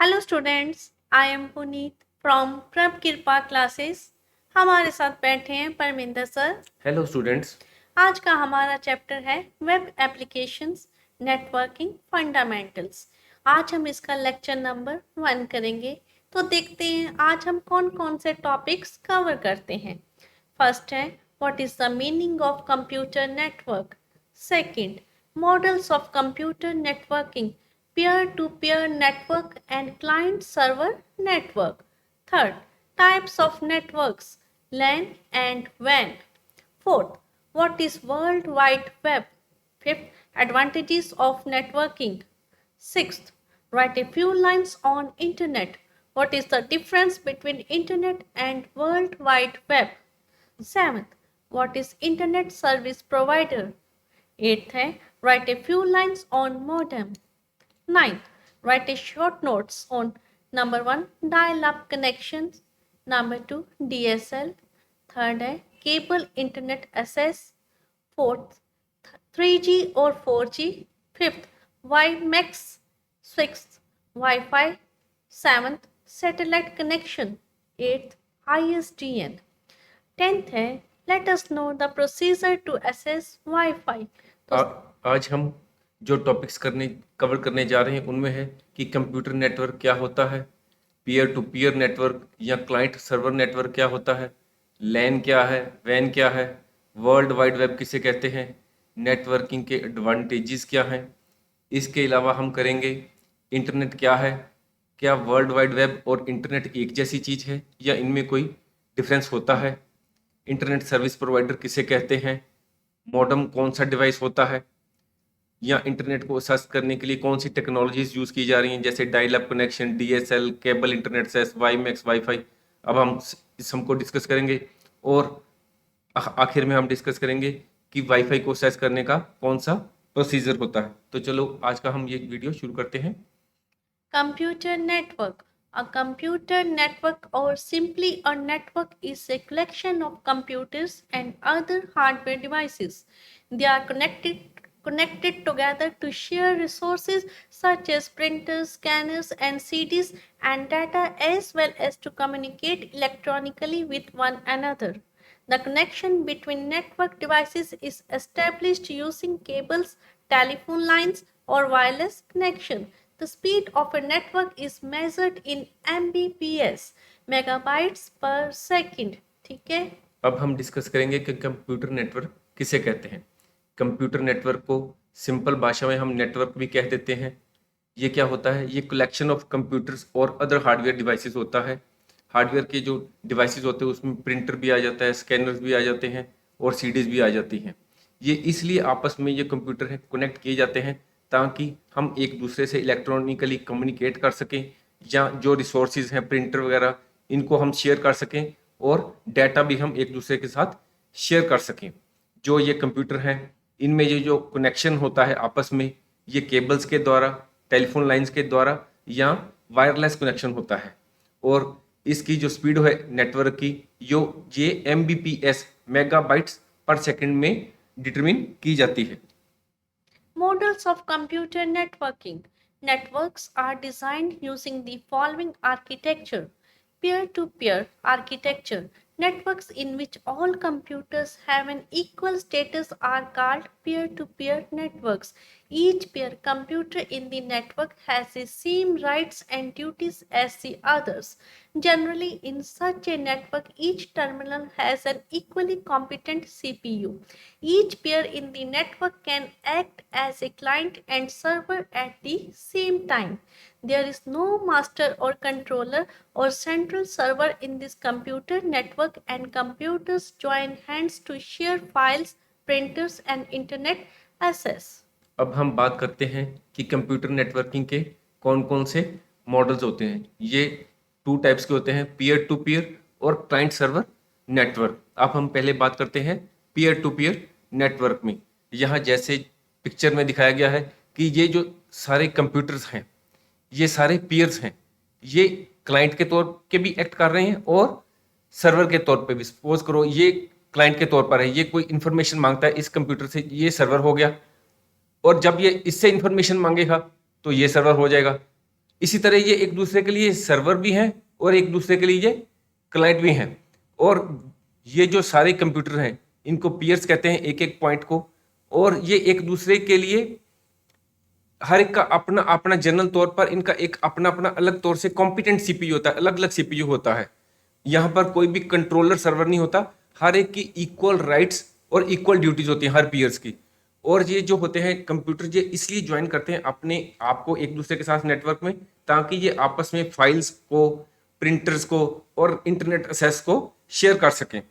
Hello students, I am Puneet from प्रभ कृपा classes. हमारे साथ बैठे हैं परमिंदर सर। Hello students. आज का हमारा चैप्टर है वेब एप्लीकेशंस नेटवर्किंग फंडामेंटल्स। आज हम इसका लेक्चर नंबर 1 करेंगे। तो देखते हैं आज हम कौन कौन से टॉपिक्स कवर करते हैं। फर्स्ट है what is the meaning of computer network. Second, models of computer networking, peer-to-peer network and client-server network. Third, types of networks, LAN and WAN. Fourth, what is World Wide Web? Fifth, advantages of networking. Sixth, write a few lines on Internet. What is the difference between Internet and World Wide Web? Seventh, what is Internet Service Provider? Eighth है write a few lines on modem. Ninth, write a short notes on number 1 dial-up connections, number 2 DSL, third है cable internet access, fourth 3G or 4G, fifth WiMAX, sixth Wi-Fi, seventh satellite connection, eighth ISDN, tenth है let us know the procedure to access Wi-Fi. तो आज हम जो topics cover करने जा रहे हैं उनमें है कि कंप्यूटर नेटवर्क क्या होता है, पीयर टू पीयर नेटवर्क या क्लाइंट सर्वर नेटवर्क क्या होता है, लैन क्या है, वैन क्या है, वर्ल्ड वाइड वेब किसे कहते हैं, नेटवर्किंग के एडवांटेजेस क्या हैं। इसके अलावा हम करेंगे इंटरनेट क्या है, क्या वर्ल्ड वाइड वेब और इंटरनेट एक जैसी चीज़ है या इनमें कोई डिफरेंस होता है, इंटरनेट सर्विस प्रोवाइडर किसे कहते हैं, मॉडेम कौन सा डिवाइस होता है, या इंटरनेट को सर्च करने के लिए कौन सी टेक्नोलॉजीज यूज़ की जा रही हैं जैसे dial up connection, DSL, cable internet access, WiMAX, wifi. अब हम इस हमको डिस्कस करेंगे और आखिर में हम डिस्कस करेंगे कि वाईफाई को सर्च करने का कौन सा प्रोसीजर होता है। तो चलो आज का हम ये वीडियो शुरू करते हैं। Computer network. A computer network, or simply a network, is a collection of computers and other hardware devices. They are connected together to share resources such as printers, scanners, and CDs and data, as well as to communicate electronically with one another. The connection between network devices is established using cables, telephone lines, or wireless connection. The speed of a network is measured in Mbps, megabytes per second. ठीक है। अब हम discuss करेंगे कि computer network किसे कहते हैं। Computer network को सिंपल भाषा में हम नेटवर्क भी कह देते हैं। ये क्या होता है, ये कलेक्शन ऑफ कंप्यूटर्स और अदर हार्डवेयर डिवाइसेस होता है। हार्डवेयर के जो डिवाइसेस होते हैं उसमें प्रिंटर भी आ जाता है, स्कैनर्स भी आ जाते हैं और सीडीज भी आ जाती हैं। ये इसलिए आपस में ये कंप्यूटर हैं कनेक्ट किए जाते हैं ताकि हम एक दूसरे से इलेक्ट्रॉनिकली कम्युनिकेट कर सकें, या जो रिसोर्सेज हैं प्रिंटर वगैरह इनको हम शेयर कर सकें और डाटा भी हम एक दूसरे के साथ शेयर कर सकें। जो ये कंप्यूटर हैं इनमें ये जो कनेक्शन होता है आपस में, ये केबल्स के द्वारा, टेलीफोन लाइंस के द्वारा या वायरलेस कनेक्शन होता है। और इसकी जो स्पीड है नेटवर्क की ये एमबीपीएस मेगाबाइट्स पर सेकंड में डिटरमिन की जाती है। Models of computer networking. Networks are designed using the following architecture. Peer-to-peer architecture. Networks in which all computers have an equal status are called peer-to-peer networks. Each peer computer in the network has the same rights and duties as the others. Generally, in such a network, each terminal has an equally competent CPU. Each peer in the network can act as a client and server at the same time. There is no master or controller or central server in this computer network, and computers join hands to share files, printers, and internet access. अब हम बात करते हैं कि computer networking के कौन कौन से मॉडल्स होते हैं। ये टू टाइप्स के होते हैं, पीयर टू पीयर और क्लाइंट सर्वर नेटवर्क। अब हम पहले बात करते हैं पीयर टू पीयर नेटवर्क में। यहाँ जैसे पिक्चर में दिखाया गया है कि ये जो सारे कंप्यूटर्स हैं ये सारे पीयर्स हैं, ये क्लाइंट के तौर के भी एक्ट कर रहे हैं और सर्वर के तौर पे भी। सपोज करो ये क्लाइंट के तौर पर है, ये कोई इन्फॉर्मेशन मांगता है इस कंप्यूटर से, ये सर्वर हो गया, और जब ये इससे इंफॉर्मेशन मांगेगा तो ये सर्वर हो जाएगा। इसी तरह ये एक दूसरे के लिए सर्वर भी हैं और एक दूसरे के लिए ये क्लाइंट भी हैं। और ये जो सारे कंप्यूटर हैं इनको पीयर्स कहते हैं, एक एक पॉइंट को। और ये एक दूसरे के लिए हर एक का अपना अपना जनरल तौर पर इनका एक अपना अपना अलग तौर से कॉम्पिटेंट सीपीयू होता है, अलग अलग सीपीयू होता है। यहाँ पर कोई भी कंट्रोलर सर्वर नहीं होता, हर एक की इक्वल राइट्स और इक्वल ड्यूटीज होती हैं हर पीयर्स की। और ये जो होते हैं कंप्यूटर, ये इसलिए ज्वाइन करते हैं अपने आप को एक दूसरे के साथ नेटवर्क में, ताकि ये आपस में फाइल्स को, प्रिंटर्स को और इंटरनेट एक्सेस को शेयर कर सकें।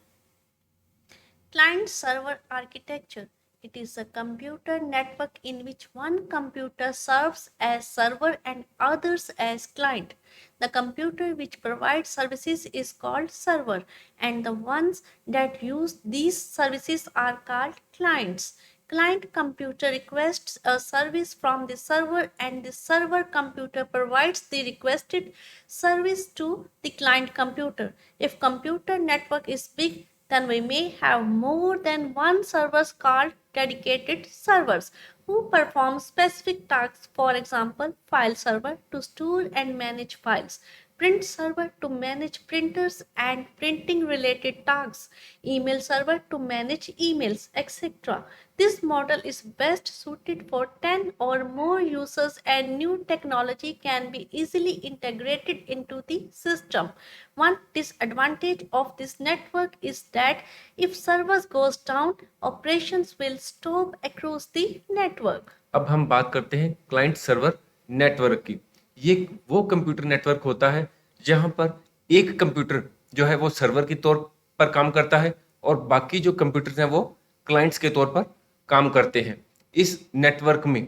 Client server architecture. It is a computer network in which one computer serves as server and others as client. The computer which provides services is called server, and the ones that use these services are called clients. Client computer requests a service from the server, and the server computer provides the requested service to the client computer. If computer network is big, then we may have more than one servers called dedicated servers who perform specific tasks. For example, file server to store and manage files, print server to manage printers and printing related tasks, email server to manage emails, etc. This model is best suited for 10 or more users, and new technology can be easily integrated into the system. One disadvantage of this network is that if servers goes down, operations will stop across the network. अब हम बात करते हैं client server network की। ये वो computer network होता है जहां पर एक कंप्यूटर जो है वो सर्वर के तौर पर काम करता है और बाकी जो कंप्यूटर्स हैं वो क्लाइंट्स के तौर पर काम करते हैं। इस नेटवर्क में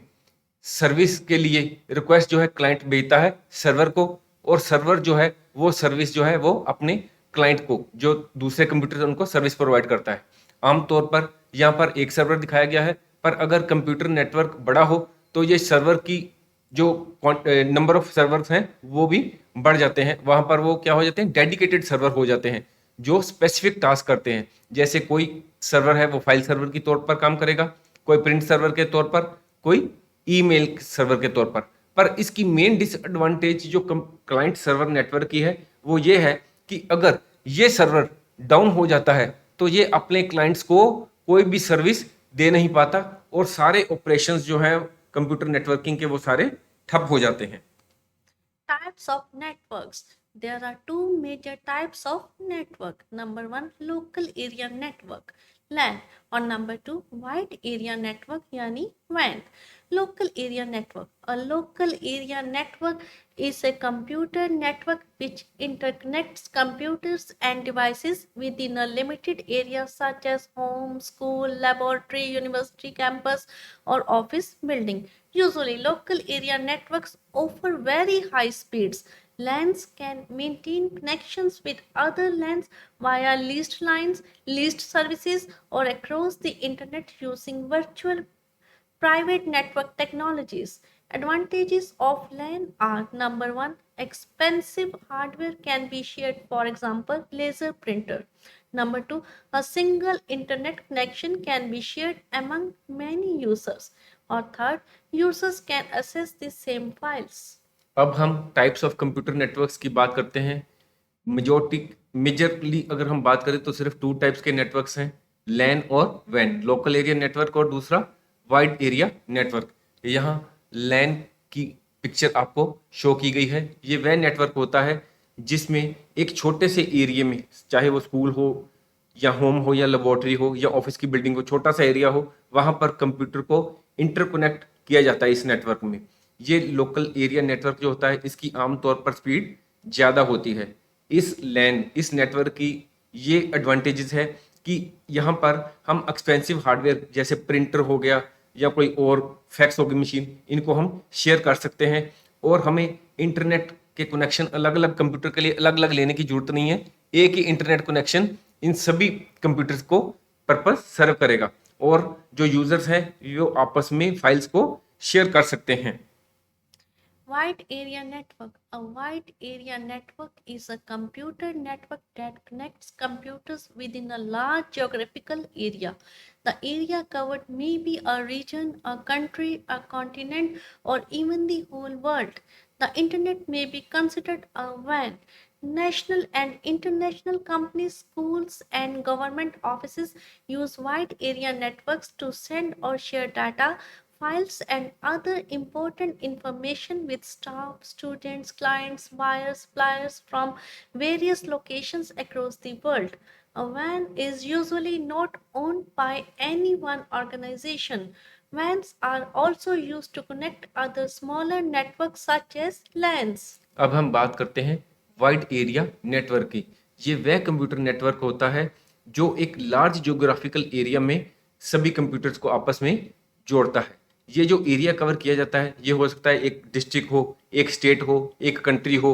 सर्विस के लिए रिक्वेस्ट जो है क्लाइंट भेजता है सर्वर को, और सर्वर जो है वो सर्विस जो है वो अपने क्लाइंट को, जो दूसरे कंप्यूटर है उनको सर्विस प्रोवाइड करता है। आमतौर पर यहाँ पर एक सर्वर दिखाया गया है, पर अगर कंप्यूटर नेटवर्क बड़ा हो तो ये सर्वर की जो नंबर ऑफ सर्वर्स हैं वो भी बढ़ जाते हैं। वहाँ पर वो क्या हो जाते हैं, डेडिकेटेड सर्वर हो जाते हैं जो स्पेसिफिक टास्क करते हैं। जैसे कोई सर्वर है वो फाइल सर्वर के तौर पर काम करेगा, कोई प्रिंट सर्वर के तौर पर, कोई ईमेल सर्वर के तौर पर इसकी मेन डिसएडवांटेज जो क्लाइंट सर्वर नेटवर्क की है वो ये है कि अगर ये सर्वर डाउन हो जाता है तो ये अपने क्लाइंट्स को कोई भी सर्विस दे नहीं पाता और सारे ऑपरेशंस जो हैं कंप्यूटर नेटवर्किंग के वो सारे ठप हो जाते हैं। Types of networks. There are two major types of network. Number one, local area network, LAN, or number two, wide area network, yani WAN. Local area network. A local area network is a computer network which interconnects computers and devices within a limited area such as home, school, laboratory, university campus, or office building. Usually, local area networks offer very high speeds. LANs can maintain connections with other LANs via leased lines, leased services, or across the internet using virtual private network technologies. Advantages of LAN are: number one, expensive hardware can be shared, for example, laser printer. Number two, a single internet connection can be shared among many users. Or third, users can access the same files. अब हम types of computer networks की बात करते हैं। Majorly अगर हम बात करें तो सिर्फ टू टाइप्स के नेटवर्क्स हैं, लैन और वैन, लोकल एरिया नेटवर्क और दूसरा वाइड एरिया नेटवर्क। यहाँ लैन की पिक्चर आपको शो की गई है। ये वैन नेटवर्क होता है जिसमें एक छोटे से एरिया में, चाहे वो स्कूल हो या होम हो या लेबोरेटरी हो या ऑफिस की बिल्डिंग हो, छोटा सा एरिया हो, वहाँ पर कंप्यूटर को इंटरकनेक्ट किया जाता है इस नेटवर्क में। ये लोकल एरिया नेटवर्क जो होता है इसकी आमतौर पर स्पीड ज़्यादा होती है। इस नेटवर्क की ये एडवांटेजेस है कि यहाँ पर हम एक्सपेंसिव हार्डवेयर जैसे प्रिंटर हो गया या कोई और फैक्स होगी मशीन, इनको हम शेयर कर सकते हैं और हमें इंटरनेट के कनेक्शन अलग अलग कंप्यूटर के लिए अलग अलग लेने की जरूरत नहीं है। एक ही इंटरनेट कनेक्शन इन सभी कंप्यूटर्स को पर्पस सर्व करेगा और जो यूजर्स हैं वो आपस में फाइल्स को शेयर कर सकते हैं। Wide area network. A wide area network is a computer network that connects computers within a large geographical area. The area covered may be a region, a country, a continent, or even the whole world. The internet may be considered a WAN. National and international companies, schools, and government offices use wide area networks to send or share data, files, and other important information with staff, students, clients, buyers, suppliers from various locations across the world. A WAN is usually not owned by any one organization. WANs are also used to connect other smaller networks such as LANs. अब हम बात करते हैं wide area network की। ये वह computer network होता है जो एक लार्ज ज्योग्राफिकल एरिया में सभी कंप्यूटर्स को आपस में जोड़ता है। ये जो एरिया कवर किया जाता है ये हो सकता है एक डिस्ट्रिक्ट हो, एक स्टेट हो, एक कंट्री हो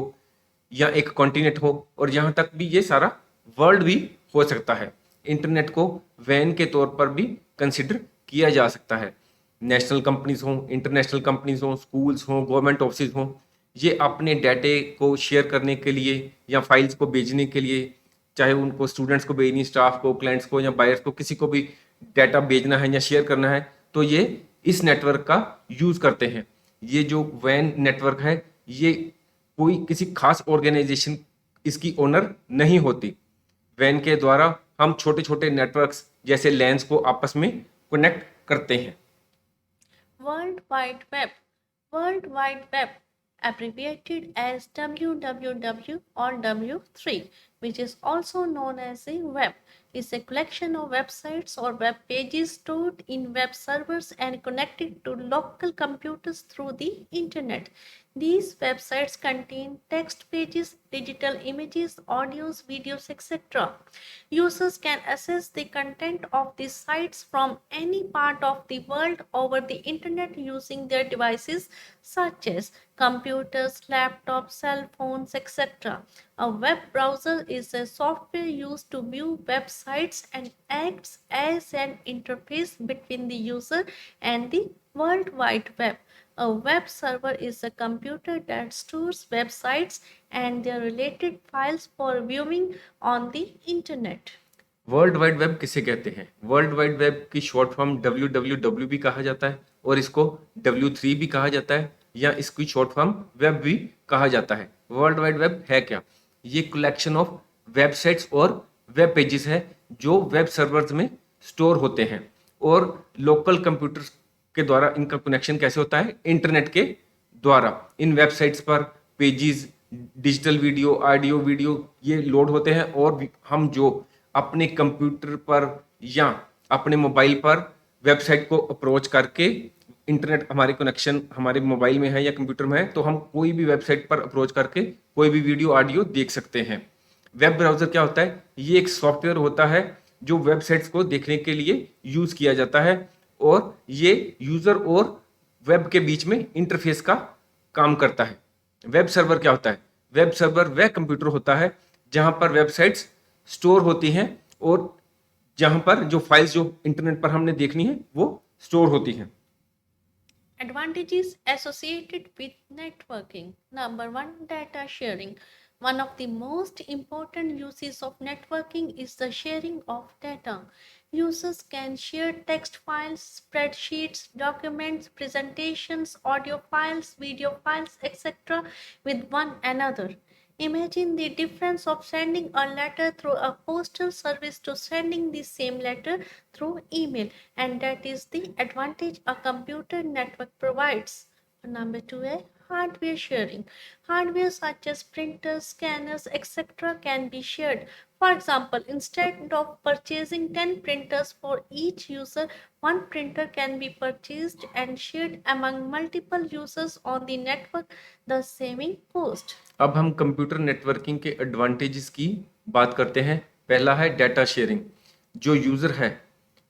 या एक कॉन्टिनेंट हो, और यहाँ तक भी ये सारा वर्ल्ड भी हो सकता है। इंटरनेट को वैन के तौर पर भी कंसिडर किया जा सकता है। नेशनल कंपनीज हों, इंटरनेशनल कंपनीज हों, स्कूल्स हों, गवर्नमेंट ऑफिस हों, ये अपने डाटे को शेयर करने के लिए या फाइल्स को भेजने के लिए, चाहे उनको स्टूडेंट्स को भेजनी, स्टाफ को, क्लाइंट्स को या बायर्स को, किसी को भी डाटा भेजना है या शेयर करना है, तो ये इस नेटवर्क का यूज करते हैं। ये जो वैन नेटवर्क है ये कोई किसी खास ऑर्गेनाइजेशन इसकी ओनर नहीं होती। वैन के द्वारा हम छोटे छोटे नेटवर्क्स जैसे लैंस को आपस में कनेक्ट करते हैं। World Wide Web. World Wide Web, abbreviated as WWW or W3, which is also known as a web, is a collection of websites or web pages stored in web servers and connected to local computers through the internet. These websites contain text pages, digital images, audios, videos, etc. Users can access the content of these sites from any part of the world over the internet using their devices such as computers, laptops, cell phones, etc. A web browser is a software used to view websites and acts as an interface between the user and the World Wide Web. A web server is a computer that stores websites and their related files for viewing on the internet. World wide web किसे कहते हैं? World wide web की short form WWW भी कहा जाता है और इसको W3 भी कहा जाता है या इसकी शॉर्ट फॉर्म वेब भी कहा जाता है। वर्ल्ड वाइड वेब है क्या? ये कलेक्शन ऑफ वेबसाइट्स और वेब पेजेस है जो वेब सर्वर्स में स्टोर होते हैं, और लोकल कंप्यूटर्स के द्वारा इनका कनेक्शन कैसे होता है? इंटरनेट के द्वारा। इन वेबसाइट्स पर pages, digital video, audio video ये लोड होते हैं, और हम जो अपने कंप्यूटर पर या अपने मोबाइल पर वेबसाइट को अप्रोच करके, इंटरनेट हमारे कनेक्शन हमारे मोबाइल में है या कंप्यूटर में है, तो हम कोई भी वेबसाइट पर अप्रोच करके कोई भी वीडियो ऑडियो देख सकते हैं। वेब ब्राउज़र क्या होता है? ये एक सॉफ्टवेयर होता है जो वेबसाइट्स को देखने के लिए यूज़ किया जाता है, और ये यूज़र और वेब के बीच में इंटरफेस का काम करता है। वेब सर्वर क्या होता है? वेब सर्वर वह कंप्यूटर होता है जहां पर वेबसाइट्स स्टोर होती हैं और जहां पर जो फाइल्स जो इंटरनेट पर हमने देखनी है वो स्टोर होती हैं। Advantages associated with networking. Number one, data sharing. One of the most important uses of networking is the sharing of data. Users can share text files, spreadsheets, documents, presentations, audio files, video files, etc. with one another. Imagine the difference of sending a letter through a postal service to sending the same letter through email, and that is the advantage a computer network provides. Number two is hardware sharing. Hardware such as printers, scanners, etc. can be shared. For example, instead of purchasing 10 printers for each user, one printer can be purchased and shared among multiple users on the network, thus saving cost. अब हम computer networking के advantages की बात करते हैं। पहला है data sharing. जो यूज़र है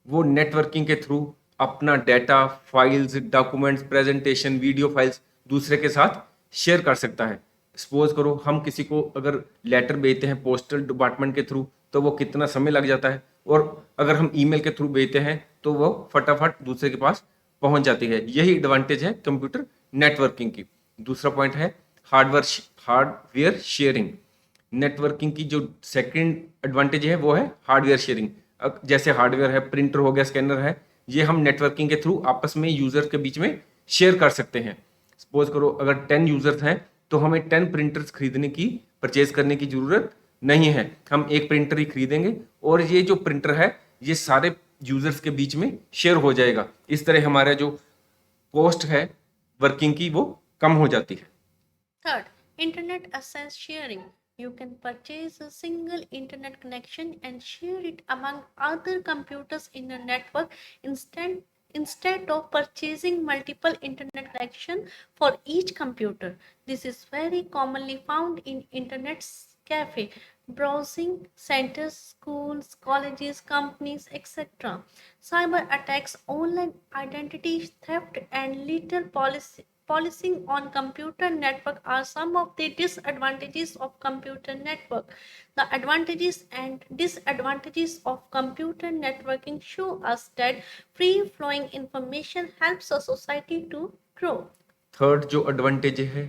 वो नेटवर्किंग के थ्रू अपना data, files, documents, presentation, video files दूसरे के साथ शेयर कर सकता है। सपोज करो हम किसी को अगर लेटर भेजते हैं पोस्टल डिपार्टमेंट के थ्रू तो वो कितना समय लग जाता है, और अगर हम ईमेल के थ्रू भेजते हैं तो वो फटाफट दूसरे के पास पहुंच जाती है। यही एडवांटेज है कंप्यूटर नेटवर्किंग की। दूसरा पॉइंट है हार्डवेयर शेयरिंग। नेटवर्किंग की जो सेकंड एडवांटेज है वो है हार्डवेयर शेयरिंग। जैसे हार्डवेयर है, प्रिंटर हो गया, स्कैनर है, ये हम नेटवर्किंग के थ्रू आपस में यूजर के बीच में शेयर कर सकते हैं। सपोज करो अगर 10 यूजर्स हैं तो हमें 10 प्रिंटर्स खरीदने की परचेज करने की जरूरत नहीं है। हम एक प्रिंटर ही खरीदेंगे और ये जो प्रिंटर है ये सारे यूजर्स के बीच में शेयर हो जाएगा। इस तरह हमारा जो कॉस्ट है वर्किंग की वो कम हो जाती है। Third, internet access sharing. You can purchase a single internet connection and share it among other computers in a network instead of purchasing multiple internet connections for each computer. This is very commonly found in internet cafe, browsing centers, schools, colleges, companies, etc. Cyber attacks, online identity theft, and little policing on computer network are some of the disadvantages of computer network. The advantages and disadvantages of computer networking show us that free flowing information helps a society to grow. Third जो advantage है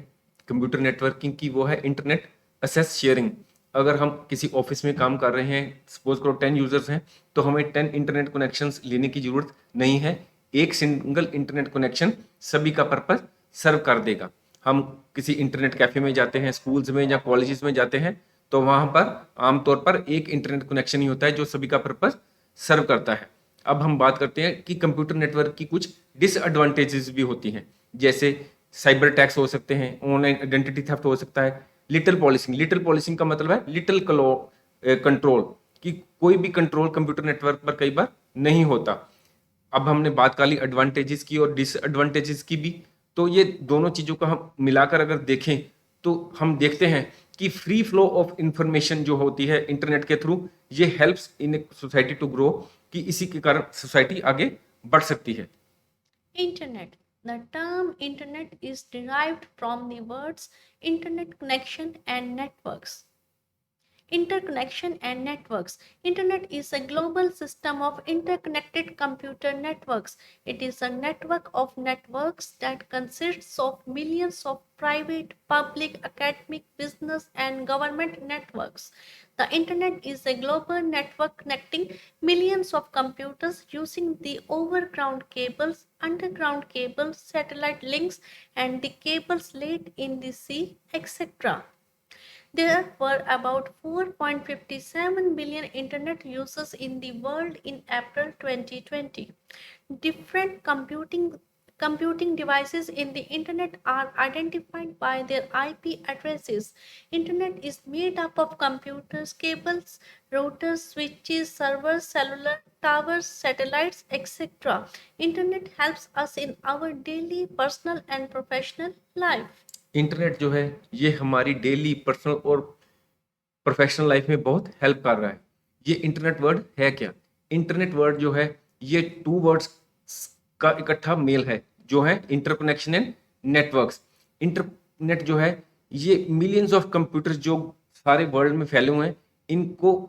computer networking की वो है internet assess sharing. अगर हम किसी office में काम कर रहे हैं, सपोज करो 10 यूजर्स हैं, तो हमें 10 इंटरनेट कनेक्शंस लेने की जरूरत नहीं है। एक सिंगल इंटरनेट कनेक्शन सभी का पर्पस सर्व कर देगा। हम किसी इंटरनेट कैफे में जाते हैं, स्कूल्स में या कॉलेजेस में जाते हैं, तो वहां पर आमतौर पर एक इंटरनेट कनेक्शन ही होता है जो सभी का पर्पस सर्व करता है। अब हम बात करते हैं कि कंप्यूटर नेटवर्क की कुछ डिसएडवांटेजेस भी होती हैं, जैसे साइबर अटैक्स हो सकते हैं, ऑनलाइन आइडेंटिटी थेफ्ट हो सकता है, लिटिल पॉलिसिंग। लिटिल पॉलिसिंग का मतलब है लिटिल कंट्रोल, कि कोई भी कंट्रोल कंप्यूटर नेटवर्क पर कई बार नहीं होता। अब हमने बात कर ली एडवांटेजेस की और डिसएडवांटेजेस की भी, तो ये दोनों चीजों को हम मिलाकर अगर देखें तो हम देखते हैं कि फ्री फ्लो ऑफ इंफॉर्मेशन जो होती है इंटरनेट के थ्रू, ये helps in society to grow, कि इसी के कारण सोसाइटी आगे बढ़ सकती है। Internet. The term internet is derived from the words internet connection and networks. Interconnection and networks. Internet is a global system of interconnected computer networks. It is a network of networks that consists of millions of private, public, academic, business, and government networks. The internet is a global network connecting millions of computers using the overground cables, underground cables, satellite links, and the cables laid in the sea, etc. There were about 4.57 billion internet users in the world in April 2020. Different computing devices in the internet are identified by their IP addresses. Internet is made up of computers, cables, routers, switches, servers, cellular towers, satellites, etc. Internet helps us in our daily personal and professional life. Internet जो है ये हमारी daily personal और professional life में बहुत help कर रहा है। ये इंटरनेट वर्ड है क्या? इंटरनेट वर्ड जो है ये 2 वर्ड्स का इकट्ठा मेल है, जो है इंटरकनेक्शन एंड नेटवर्क्स। इंटरनेट जो है ये मिलियंस ऑफ कंप्यूटर्स जो सारे वर्ल्ड में फैले हुए हैं, इनको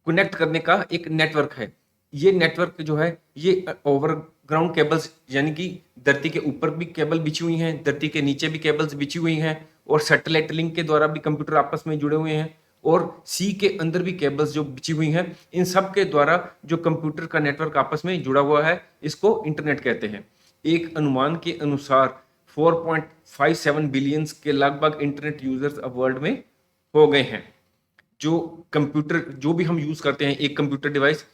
कनेक्ट करने का एक नेटवर्क है। ये नेटवर्क जो है ये ओवरग्राउंड केबल्स, यानी कि धरती के ऊपर भी केबल बिछी हुई हैं, धरती के नीचे भी केबल्स बिछी हुई हैं, और सैटेलाइट लिंक के द्वारा भी कंप्यूटर आपस में जुड़े हुए हैं, और सी के अंदर भी केबल्स जो बिछी हुई हैं। इन सब के द्वारा जो कंप्यूटर का नेटवर्क आपस में जुड़ा हुआ है, इसको इंटरनेट कहते हैं। एक अनुमान के अनुसार 4.57 बिलियंस के लगभग इंटरनेट यूजर्स अब वर्ल्ड में हो गए हैं। जो कंप्यूटर जो भी हम यूज करते हैं, एक कंप्यूटर डिवाइस,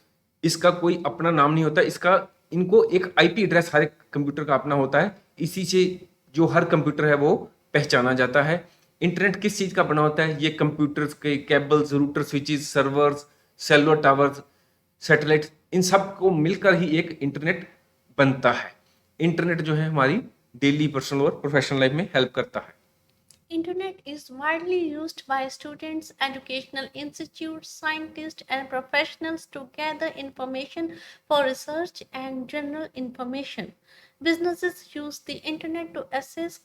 इसका कोई अपना नाम नहीं होता, इसका इनको एक आईपी एड्रेस हर एक कंप्यूटर का अपना होता है। इसी से जो हर कंप्यूटर है वो पहचाना जाता है। इंटरनेट किस चीज का बना होता है? ये कंप्यूटर्स के cables, router, switches, servers, cellular towers, satellite, इन सब को मिलकर ही एक इंटरनेट बनता है। इंटरनेट जो है हमारी डेली पर्सनल और प्रोफेशनल लाइफ में हेल्प करता है। Internet is widely used by students, educational institutes, scientists, and professionals to gather information for research and general information. Businesses use the internet to access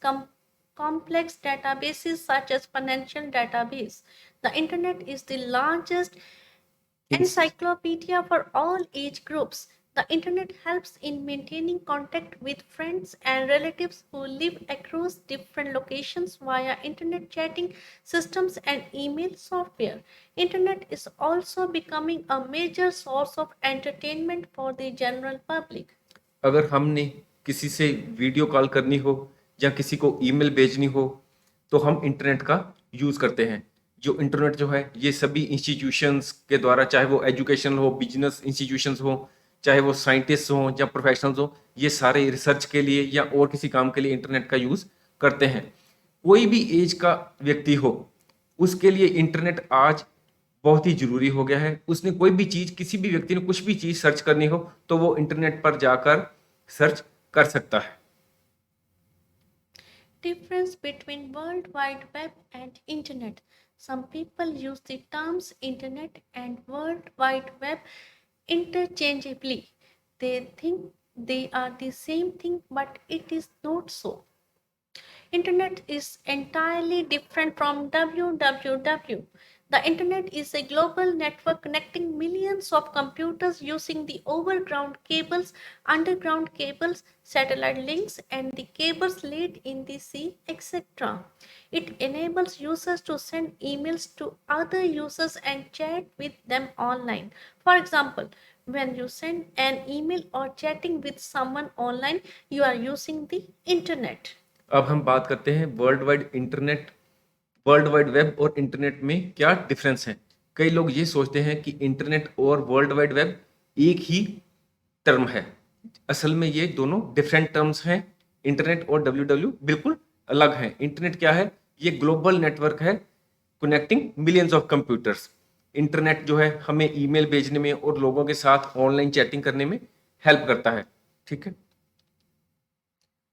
complex databases such as financial database. The internet is the largest encyclopedia for all age groups. The internet helps in maintaining contact with friends and relatives who live across different locations via internet chatting systems and email software. Internet is also becoming a major source of entertainment for the general public. अगर हमने किसी से video call करनी हो या किसी को email भेजनी हो, तो हम इंटरनेट का यूज़ करते हैं। जो इंटरनेट जो है ये सभी इंस्टीट्यूशंस के द्वारा, चाहे वो एजुकेशनल हो, बिजनेस इंस्टीट्यूशंस हो, चाहे वो साइंटिस्ट हों या प्रोफेशनल्स हो, ये सारे रिसर्च के लिए या और किसी काम के लिए इंटरनेट का यूज़ करते हैं। कोई भी एज का व्यक्ति हो, उसके लिए इंटरनेट आज बहुत ही ज़रूरी हो गया है। उसने कोई भी चीज़, किसी भी व्यक्ति ने कुछ भी चीज़ सर्च करनी हो तो वो इंटरनेट पर जाकर सर्च कर सकता है। Difference between World Wide Web and Internet. Some people use the terms Internet and World Wide Web interchangeably. They think they are the same thing, but it is not so. Internet is entirely different from www. The internet is a global network connecting millions of computers using the overground cables, underground cables, satellite links, and the cables laid in the sea, etc. It enables users to send emails to other users and chat with them online. For example, when you send an email or chatting with someone online, you are using the internet. अब हम बात करते हैं world wide web और internet में क्या difference है। कई लोग ये सोचते हैं कि इंटरनेट और वर्ल्ड वाइड वेब एक ही टर्म है। असल में ये दोनों डिफरेंट टर्म्स हैं। इंटरनेट और डब्ल्यू डब्ल्यू बिल्कुल अलग हैं। इंटरनेट क्या है? ये ग्लोबल नेटवर्क है connecting millions of computers. Internet जो है हमें ईमेल भेजने में और लोगों के साथ ऑनलाइन चैटिंग करने में हेल्प करता है। ठीक है।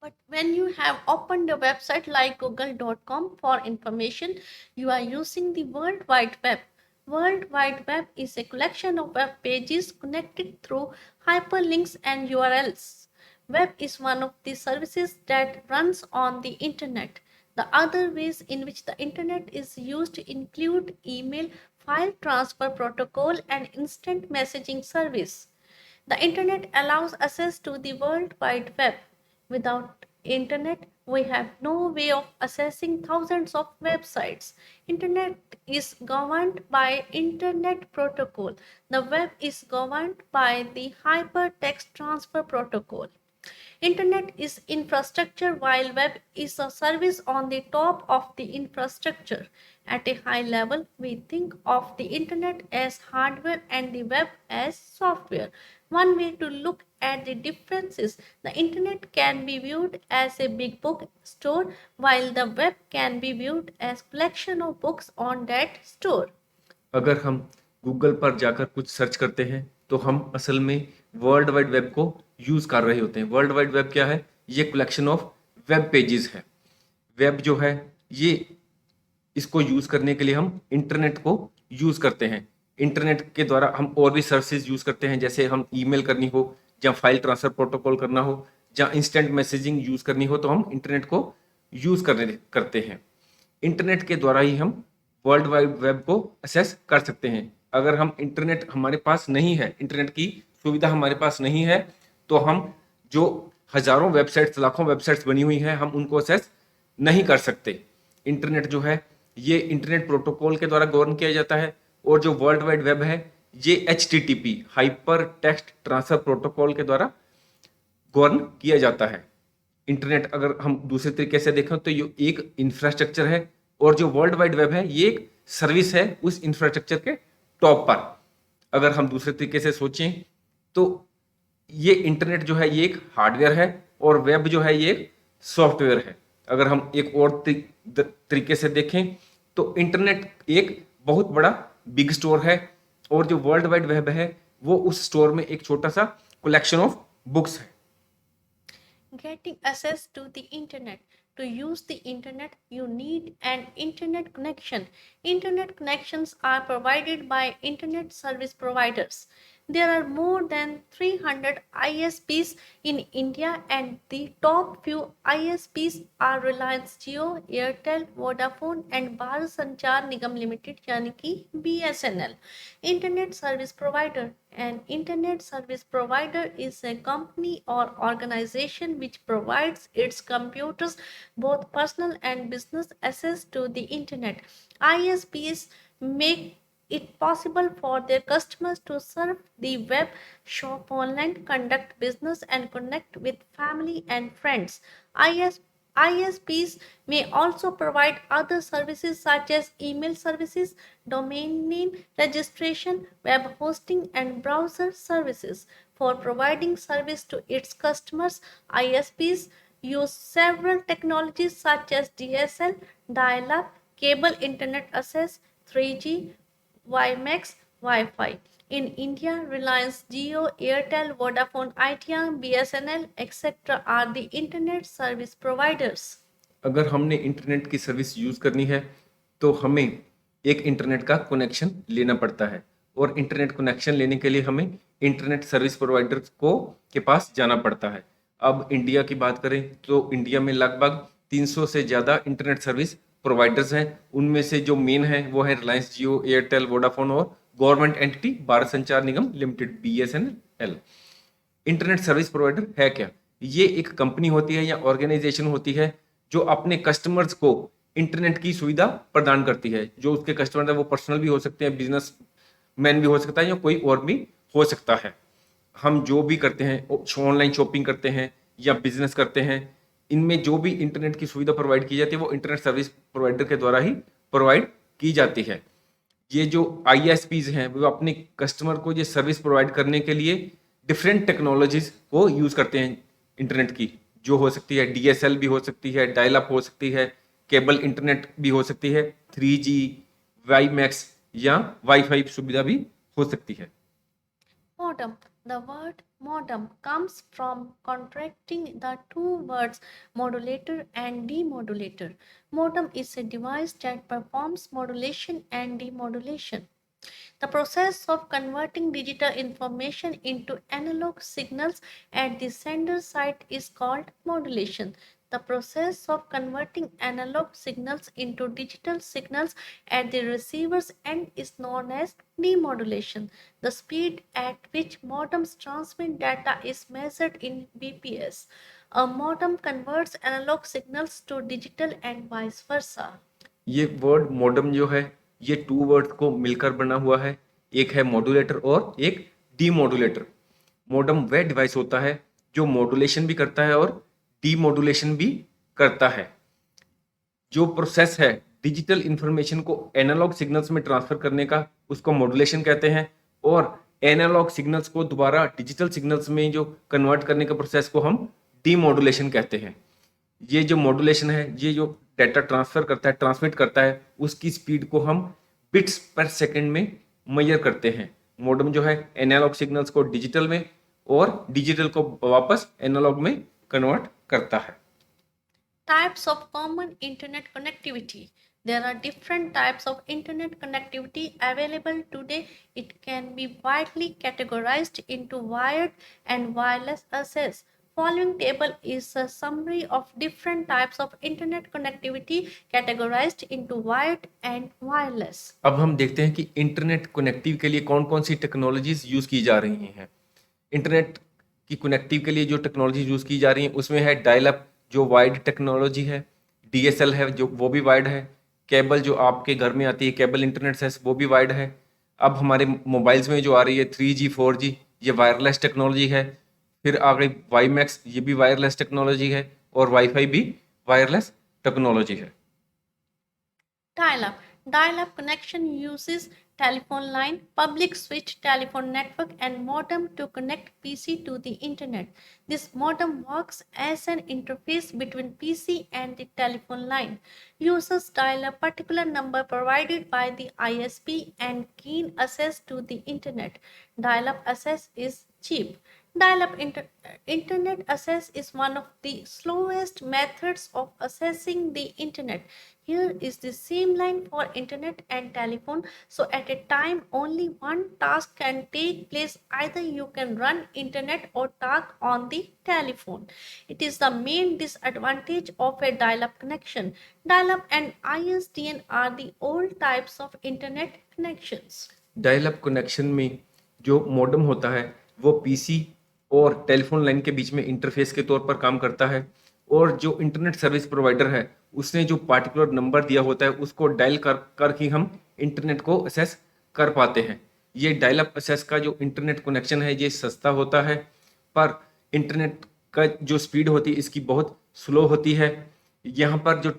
But when you have opened a website like google.com for information, you are using the World Wide Web. World Wide Web is a collection of web pages connected through hyperlinks and URLs. Web is one of the services that runs on the internet. The other ways in which the internet is used include email, file transfer protocol, and instant messaging service. The internet allows access to the World Wide Web. Without internet, we have no way of accessing thousands of websites. Internet is governed by Internet Protocol. The web is governed by the Hypertext Transfer Protocol. Internet is infrastructure while web is a service on the top of the infrastructure. At a high level, we think of the internet as hardware and the web as software. One way to look at the difference is the internet can be viewed as a big book store while the web can be viewed as collection of books on that store. अगर हम Google पर जाकर कुछ search करते हैं तो हम असल में वर्ल्ड वाइड वेब को यूज़ कर रहे होते हैं। वर्ल्ड वाइड वेब क्या है? ये कलेक्शन ऑफ वेब पेजेस है। वेब जो है ये, इसको यूज़ करने के लिए हम इंटरनेट को यूज़ करते हैं। इंटरनेट के द्वारा हम और भी सर्विसेज यूज़ करते हैं, जैसे हम ईमेल करनी हो या फाइल ट्रांसफ़र प्रोटोकॉल करना हो या इंस्टेंट मैसेजिंग यूज़ करनी हो तो हम इंटरनेट को यूज़ करते हैं। इंटरनेट के द्वारा ही हम वर्ल्ड वाइड वेब को एक्सेस कर सकते हैं। अगर हम इंटरनेट हमारे पास नहीं है, इंटरनेट की सुविधा हमारे पास नहीं है, तो हम जो हज़ारों वेबसाइट्स, लाखों वेबसाइट्स बनी हुई हैं, हम उनको एक्सेस नहीं कर सकते। इंटरनेट जो है ये इंटरनेट प्रोटोकॉल के द्वारा गवर्न किया जाता है और जो वर्ल्ड वाइड वेब है ये HTTP hyper text transfer protocol के द्वारा गवर्न किया जाता है। इंटरनेट अगर हम दूसरे तरीके से देखें तो ये एक इंफ्रास्ट्रक्चर है और जो वर्ल्ड वाइड वेब है ये एक सर्विस है उस इंफ्रास्ट्रक्चर के टॉप पर। अगर हम दूसरे तरीके से सोचें तो ये इंटरनेट जो है ये एक हार्डवेयर है और वेब जो है ये एक सॉफ्टवेयर है। अगर हम एक और तरीके से देखें तो इंटरनेट एक बहुत बड़ा बिग स्टोर है और जो वर्ल्ड वाइड वेब है वो उस स्टोर में एक छोटा सा कलेक्शन ऑफ बुक्स है। Getting access to the internet. To use the internet, you need an internet connection. Internet connections are provided by internet service providers. There are more than 300 ISPs in India, and the top few ISPs are Reliance Jio, Airtel, Vodafone, and Bharat Sanchar Nigam Limited, यानी कि BSNL. Internet service provider. An internet service provider is a company or organization which provides its computers, both personal and business, access to the internet. ISPs make it possible for their customers to surf the web, shop online, conduct business, and connect with family and friends. ISPs ISPs may also provide other services such as email services, domain name registration, web hosting, and browser services. For providing service to its customers, ISPs use several technologies such as DSL, dial-up, cable internet access, 3G, WiMAX, Wi-Fi. In India, Reliance Jio, Airtel, Vodafone Idea, BSNL, etc. are the internet service providers. अगर हमने internet की service use करनी है तो हमें एक internet का connection लेना पड़ता है, और इंटरनेट कनेक्शन लेने के लिए हमें इंटरनेट सर्विस प्रोवाइडर को के पास जाना पड़ता है। अब इंडिया की बात करें तो इंडिया में लगभग 300 से ज़्यादा इंटरनेट सर्विस प्रोवाइडर्स हैं। उनमें से जो मेन है वो है रिलायंस जियो, एयरटेल, वोडाफोन और government entity Bharat Sanchar Nigam limited BSNL। Internet service provider है क्या? ये एक कंपनी होती है या ऑर्गेनाइजेशन होती है जो अपने कस्टमर्स को इंटरनेट की सुविधा प्रदान करती है। जो उसके कस्टमर है वो पर्सनल भी हो सकते हैं, बिजनेस मैन भी हो सकता है, या कोई और भी हो सकता है। हम जो भी करते हैं, ऑनलाइन शॉपिंग करते हैं या बिजनेस करते हैं, इनमें जो भी इंटरनेट की सुविधा प्रोवाइड की जाती है वो इंटरनेट सर्विस प्रोवाइडर के द्वारा ही प्रोवाइड की जाती है। ये जो ISPs हैं वो अपने कस्टमर को ये सर्विस प्रोवाइड करने के लिए डिफरेंट टेक्नोलॉजीज को यूज़ करते हैं। इंटरनेट की जो हो सकती है DSL भी हो सकती है, डायल अप हो सकती है, केबल इंटरनेट भी हो सकती है, 3G, WiMAX या वाईफाई सुविधा भी हो सकती है। Modem. The word modem comes from contracting the two words modulator and demodulator. Modem is a device that performs modulation and demodulation. The process of converting digital information into analog signals at the sender side is called modulation. The process of converting analog signals into digital signals at the receiver's end is known as demodulation. The speed at which modems transmit data is measured in bps. A modem converts analog signals to digital and vice versa. ये word modem जो है ये to word को मिलकर बना हुआ है। एक है मॉड्यूलेटर और एक डीमॉड्यूलेटर। मॉडम वह डिवाइस होता है जो मॉड्यूलेशन भी करता है और डीमॉड्यूलेशन भी करता है। जो प्रोसेस है डिजिटल इंफॉर्मेशन को एनालॉग सिग्नल्स में ट्रांसफर करने का, उसको मॉड्यूलेशन कहते हैं, और एनालॉग सिग्नल्स को दोबारा डिजिटल सिग्नल्स में जो कन्वर्ट करने का प्रोसेस को हम डीमॉड्यूलेशन कहते हैं। ये जो मॉड्यूलेशन है ये जो डाटा ट्रांसफर करता है, ट्रांसमिट करता है, उसकी स्पीड को हम बिट्स पर सेकंड में मेजर करते हैं। मॉडम जो है एनालॉग सिग्नल्स को डिजिटल में और डिजिटल को वापस एनालॉग में कन्वर्ट करता है। Types of common internet connectivity. There are different types of internet connectivity available today. It can be widely categorized into wired and wireless access. Following table is a summary of different types of internet connectivity categorized into wired and wireless. अब हम देखते हैं कि internet connective के लिए कौन कौन सी technologies use की जा रही हैं। इंटरनेट की कनेक्टिव के लिए जो टेक्नोलॉजी यूज़ की जा रही हैं उसमें है डायल अप जो वाइड टेक्नोलॉजी है, DSL है जो वो भी वाइड है, केबल जो आपके घर में आती है केबल इंटरनेट से वो भी वाइड है। अब हमारे मोबाइल्स में जो आ रही है 3G 4G ये वायरलेस टेक्नोलॉजी है। फिर आ गई WiMAX ये भी वायरलेस टेक्नोलॉजी है, और वाईफाई भी वायरलेस टेक्नोलॉजी है। Dial-up. Dial-up connection uses telephone line, public switch telephone network, and modem to connect PC to the internet. This modem works as an interface between PC and the telephone line. Users dial a particular number provided by the ISP and gain access to the internet. Dial-up access is cheap. Dial-up internet access is one of the slowest methods of accessing the internet. Here is the same line for internet and telephone, so at a time only one task can take place. Either you can run internet or talk on the telephone. It is the main disadvantage of a dial-up connection. Dial-up and ISDN are the old types of internet connections. Dial up connection में जो modem होता है वो PC और telephone line के बीच में interface के तौर पर काम करता है, और जो इंटरनेट सर्विस प्रोवाइडर है उसने जो पार्टिकुलर नंबर दिया होता है उसको डायल कर ही हम इंटरनेट को एक्सेस कर पाते हैं। ये डायल अप एक्सेस का जो इंटरनेट कनेक्शन है ये सस्ता होता है, पर इंटरनेट का जो स्पीड होती है इसकी बहुत स्लो होती है। यहाँ पर जो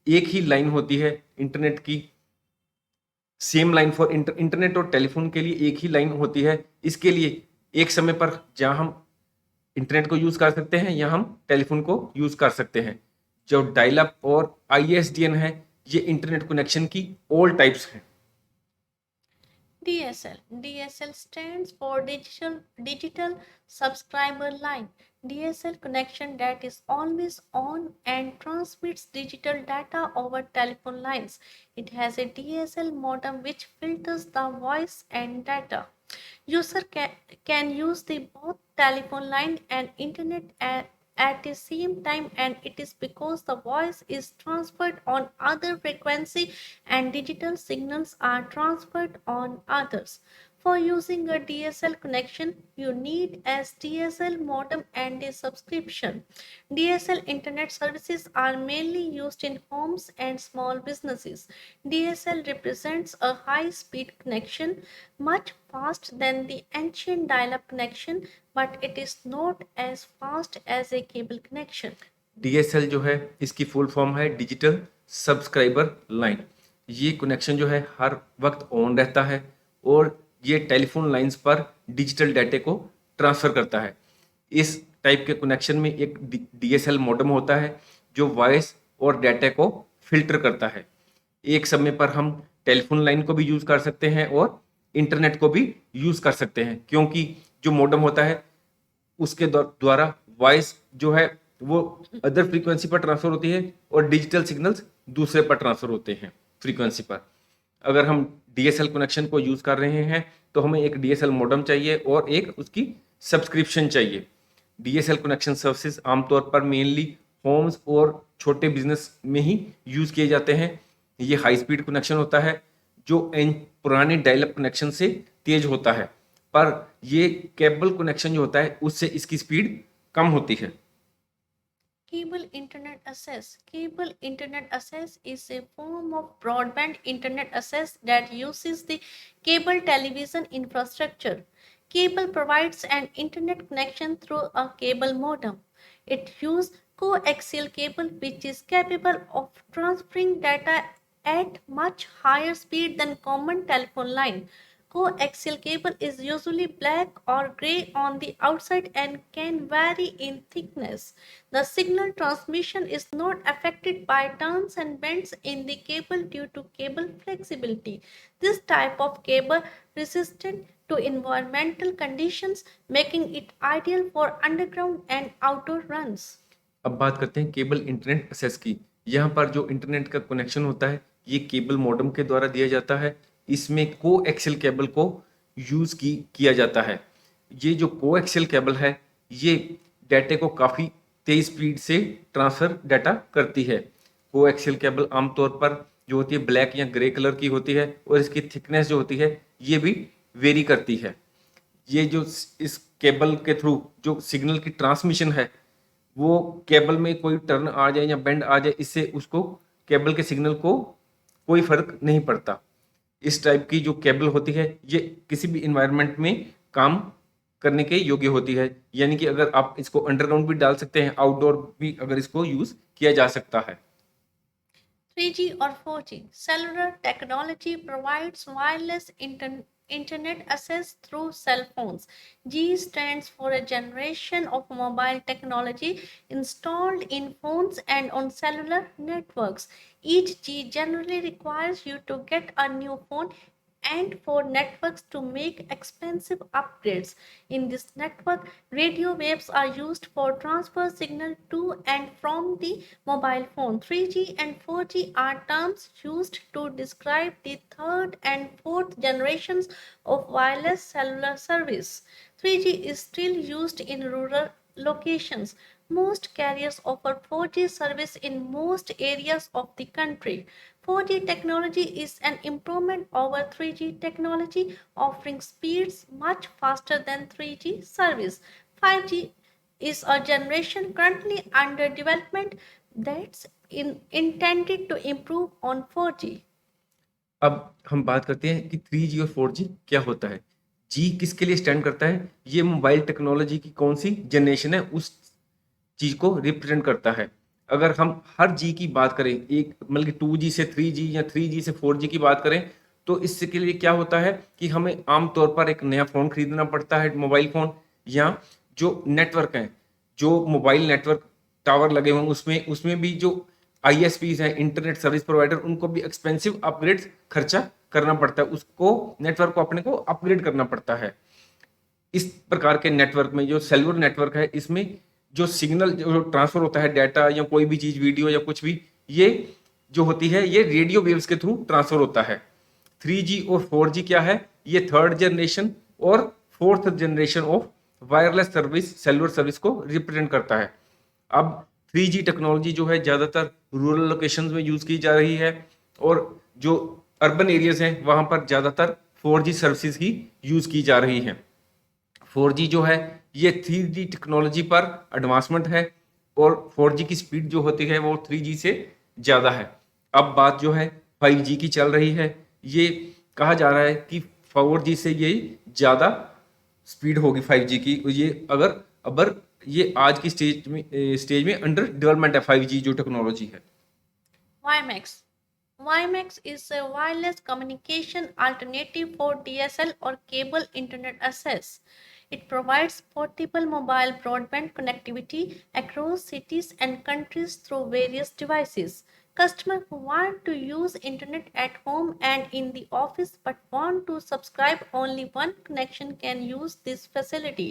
एक ही लाइन होती है इंटरनेट की, सेम लाइन फॉर इंटरनेट और टेलीफोन के लिए एक ही लाइन होती है। इसके लिए एक समय पर जहाँ हम इंटरनेट को यूज कर सकते हैं या हम टेलीफोन को यूज कर सकते हैं। जो डायल अप और ISDN है, ये इंटरनेट कनेक्शन की ऑल टाइप्स हैं। DSL. DSL stands for Digital Subscriber Line. DSL connection that is always on and transmits digital data over telephone lines. It has a DSL modem which filters the voice and data. User can use the both telephone line and internet at the same time, and it is because the voice is transferred on other frequency and digital signals are transferred on others. For using a DSL connection, you need a DSL modem and a subscription. DSL internet services are mainly used in homes and small businesses. DSL represents a high-speed connection, much faster than the ancient dial-up connection, but it is not as fast as a cable connection. DSL जो है इसकी full form है digital subscriber line. ये connection जो है हर वक्त on रहता है और ये टेलीफोन लाइंस पर डिजिटल डाटे को ट्रांसफर करता है। इस टाइप के कनेक्शन में एक DSL मॉडेम होता है जो वॉइस और डाटा को फिल्टर करता है। एक समय पर हम टेलीफोन लाइन को भी यूज कर सकते हैं और इंटरनेट को भी यूज कर सकते हैं, क्योंकि जो मॉडेम होता है उसके द्वारा वॉइस जो है वो अदर फ्रीक्वेंसी पर ट्रांसफर होती है और डिजिटल सिग्नल्स दूसरे पर ट्रांसफर होते हैं फ्रीक्वेंसी पर। अगर हम DSL कनेक्शन को यूज कर रहे हैं तो हमें एक DSL मॉडेम चाहिए और एक उसकी सब्सक्रिप्शन चाहिए। DSL कनेक्शन सर्विसेज आमतौर पर मेनली होम्स और छोटे बिजनेस में ही यूज किए जाते हैं। ये हाई स्पीड कनेक्शन होता है जो पुराने डायल-अप कनेक्शन से तेज होता है, पर ये केबल कनेक्शन जो होता है उससे इसकी स्पीड कम होती है। Cable internet access. Cable internet access is a form of broadband internet access that uses the cable television infrastructure. Cable provides an internet connection through a cable modem. It uses coaxial cable which is capable of transferring data at much higher speed than common telephone line. Coaxial cable is usually black or gray on the outside and can vary in thickness. The signal transmission is not affected by turns and bends in the cable due to cable flexibility. This type of cable resistant to environmental conditions, making it ideal for underground and outdoor runs. अब बात करते हैं cable internet access की। यहाँ पर जो internet का connection होता है ये केबल मॉडेम के द्वारा दिया जाता है। इसमें कोएक्सियल केबल को यूज किया जाता है। ये जो कोएक्सियल केबल है ये डाटे को काफ़ी तेज स्पीड से ट्रांसफर डाटा करती है। कोएक्सियल केबल आमतौर पर जो होती है ब्लैक या ग्रे कलर की होती है और इसकी थिकनेस जो होती है ये भी वेरी करती है। ये जो इस केबल के थ्रू जो सिग्नल की ट्रांसमिशन है वो केबल में कोई टर्न आ जाए या बेंड आ जाए, इससे उसको केबल के सिग्नल को कोई फर्क नहीं पड़ता। इस टाइप की जो केबल होती है ये किसी भी इन्वायरमेंट में काम करने के योग्य होती है, यानी कि अगर आप इसको अंडरग्राउंड भी डाल सकते हैं, आउटडोर भी अगर इसको यूज किया जा सकता है। 3G or 4G. Cellular technology provides wireless internet access through cell phones. G stands for a generation of mobile technology installed in phones and on cellular networks. Each G generally requires you to get a new phone and for networks to make expensive upgrades. In this network, radio waves are used for transfer signal to and from the mobile phone. 3G and 4G are terms used to describe the third and fourth generations of wireless cellular service. 3G is still used in rural locations. Most carriers offer 4G service in most areas of the country. 4G technology is an improvement over 3G technology, offering speeds much faster than 3G service. 5G is a generation currently under development that's intended to improve on 4G. अब हम बात करते हैं कि 3G और 4G क्या होता है। G किसके लिए स्टैंड करता है? ये मोबाइल टेक्नोलॉजी की कौन सी जनरेशन है उस चीज को रिप्रेजेंट करता है। अगर हम हर जी की बात करें, एक मतलब कि 2G से 3G या 3G से 4G की बात करें, तो इससे के लिए क्या होता है कि हमें आम तौर पर एक नया फ़ोन खरीदना पड़ता है, मोबाइल फ़ोन, या जो नेटवर्क हैं, जो मोबाइल नेटवर्क टावर लगे हुए हैं, उसमें उसमें भी जो आईएसपीज़ हैं, इंटरनेट सर्विस प्रोवाइडर, उनको भी एक्सपेंसिव अपग्रेड्स खर्चा करना पड़ता है, उसको नेटवर्क को अपने को अपग्रेड करना पड़ता है। इस प्रकार के नेटवर्क में जो सेलुलर नेटवर्क है, इसमें जो सिग्नल जो ट्रांसफर होता है, डाटा या कोई भी चीज, वीडियो या कुछ भी, ये जो होती है ये रेडियो वेव्स के थ्रू ट्रांसफर होता है। 3G और 4G क्या है, ये थर्ड जनरेशन और fourth generation of wireless service, cellular service को रिप्रेजेंट करता है। अब 3G टेक्नोलॉजी जो है ज़्यादातर रूरल लोकेशंस में यूज़ की जा रही है, और जो अर्बन एरियाज हैं वहाँ पर ज़्यादातर 4G सर्विसेज ही यूज़ की जा रही हैं। 4G जो है ये 3G टेक्नोलॉजी पर एडवांसमेंट है, और 4G की स्पीड जो होती है वो 3G से ज़्यादा है। अब बात जो है 5G की चल रही है, ये कहा जा रहा है कि 4G से ये ज़्यादा स्पीड होगी 5G की। ये अगर ये आज की स्टेज में अंडर डेवलपमेंट है 5G जो टेक्नोलॉजी है। WiMAX. WiMAX is a wireless communication alternative for DSL or cable internet access. It provides portable mobile broadband connectivity across cities and countries through various devices. Customers who want to use internet at home and in the office but want to subscribe only one connection can use this facility.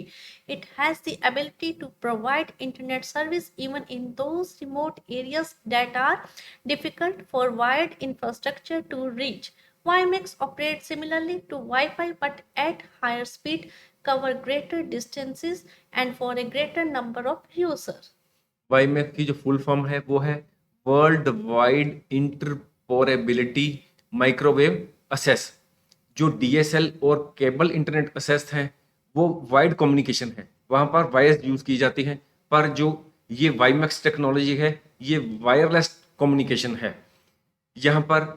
It has the ability to provide internet service even in those remote areas that are difficult for wired infrastructure to reach. WiMAX operates similarly to Wi-Fi but at higher speed, cover greater distances and for a greater number of users. वाईमैक की जो full form है वो है world wide इंटरपोरेबिलिटी microwave assess. जो DSL और cable internet assess हैं वो wide communication है, वहाँ पर वायर्स यूज़ की जाती हैं, पर जो ये वाईमैक्स टेक्नोलॉजी है ये वायरलेस कम्युनिकेशन है। यहाँ पर